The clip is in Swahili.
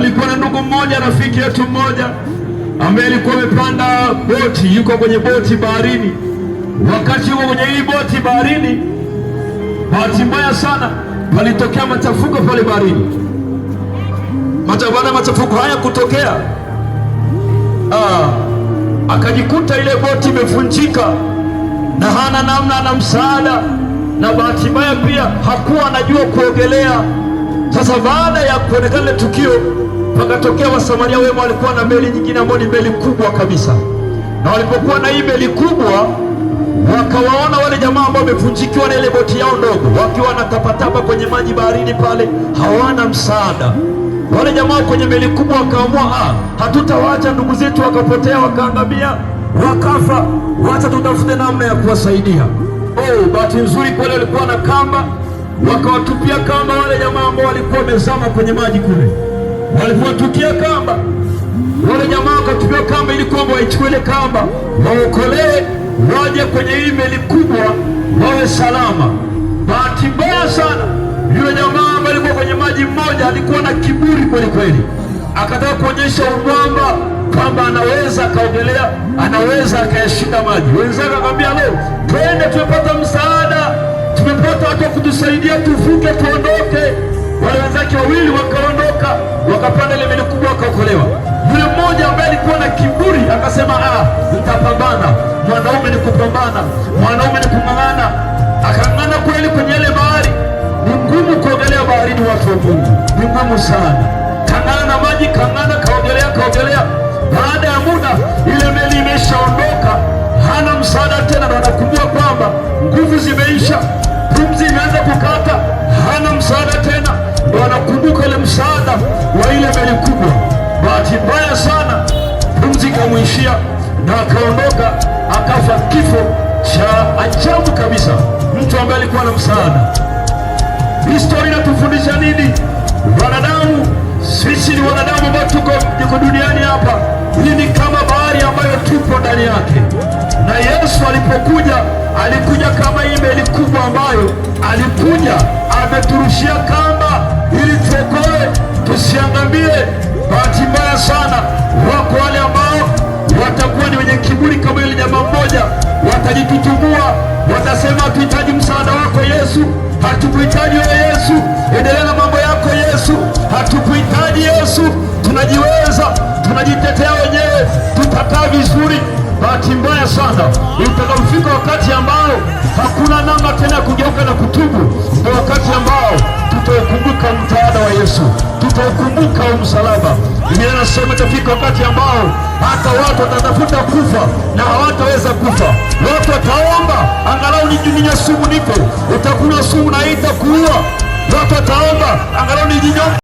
Palikuwa na ndugu mmoja, rafiki yetu mmoja, ambaye alikuwa amepanda boti, yuko kwenye boti baharini. Wakati yuko kwenye hii boti baharini, bahati mbaya sana palitokea machafuko pale baharini. Baada ya machafuko haya kutokea, akajikuta ile boti imevunjika na hana namna, ana msaada, na bahati mbaya pia hakuwa anajua kuogelea. Sasa baada ya kuonekana tukio, pakatokea Wasamaria wema walikuwa na meli nyingine ambayo ni meli kubwa kabisa, na walipokuwa na hii meli kubwa, wakawaona wale jamaa ambao wamevunjikiwa na ile boti yao ndogo, wakiwa wanatapatapa kwenye maji baharini pale, hawana msaada. Wale jamaa kwenye meli kubwa wakaamua, hatutawaacha ndugu zetu wakapotea, wakaangamia, wakafa, wacha tutafute namna ya kuwasaidia. Bahati nzuri kweli walikuwa na kamba, wakawatupia kamba wale jamaa ambao walikuwa wamezama kwenye maji kule. Walipowatupia kamba wale jamaa, wakatupia kamba ili kwamba waichukue ile kamba, waokolewe, waje kwenye hii meli kubwa, wawe salama. Bahati mbaya sana, yule jamaa ambaye alikuwa kwenye maji mmoja alikuwa na kiburi kweli kweli, akataka kuonyesha umwamba kwamba anaweza akaogelea, anaweza akayashinda maji. Wenzake akamwambia, leo twende, tumepata msaada, tumepata watu wa kutusaidia, tuvuke tuondoke. Wale wenzake wawili wakaondoka, wakapanda ile meli kubwa, wakaokolewa. Yule mmoja ambaye alikuwa na kiburi akasema, nitapambana, mwanaume ni kupambana, mwanaume ni kung'ang'ana. Akang'ana kweli kwenye ile bahari. Ni ngumu kuogelea baharini, watu wa Mungu, ni ngumu sana. Kang'ana na maji, kang'ana, kaogelea. Baada ya muda ile meli imeshaondoka, hana msaada tena, na anakumbuka kwamba nguvu zimeisha, pumzi imeanza kukata, hana msaada tena, ndio anakumbuka ile msaada wa ile meli kubwa. Bahati mbaya sana, pumzi ikamwishia na akaondoka, akafa kifo cha ajabu kabisa, mtu ambaye alikuwa na msaada. Historia inatufundisha nini? Wanadamu, sisi ni wanadamu ambao tuko duniani hapa. Hii ni kama bahari ambayo tupo ndani yake, na Yesu alipokuja, alikuja kama hii meli kubwa ambayo alikuja ameturushia kamba ili tuokoe, tusiangamie. Bahati mbaya sana, wako wale ambao watakuwa ni wenye kiburi kama ile jamaa mmoja, watajitutumua, watasema hatuhitaji msaada wako Yesu, hatukuhitaji wewe Yesu, endelea na mambo yako Yesu, hatukuhitaji Yesu, tunajiweza, tunajitetea wenyewe, tutakaa vizuri. Bahati mbaya sana, itakapofika wakati ambao hakuna namna tena ya kugeuka na kutubu, ndio wakati ambao tutaukumbuka msaada wa Yesu, tutaukumbuka msalaba. Biblia inasema itafika wakati ambao hata watu watatafuta kufa na hawataweza kufa. Watu wataomba, angalau ninywe sumu nife, utakunywa sumu na itakuua. Watu wataomba, angalau nijinyonge.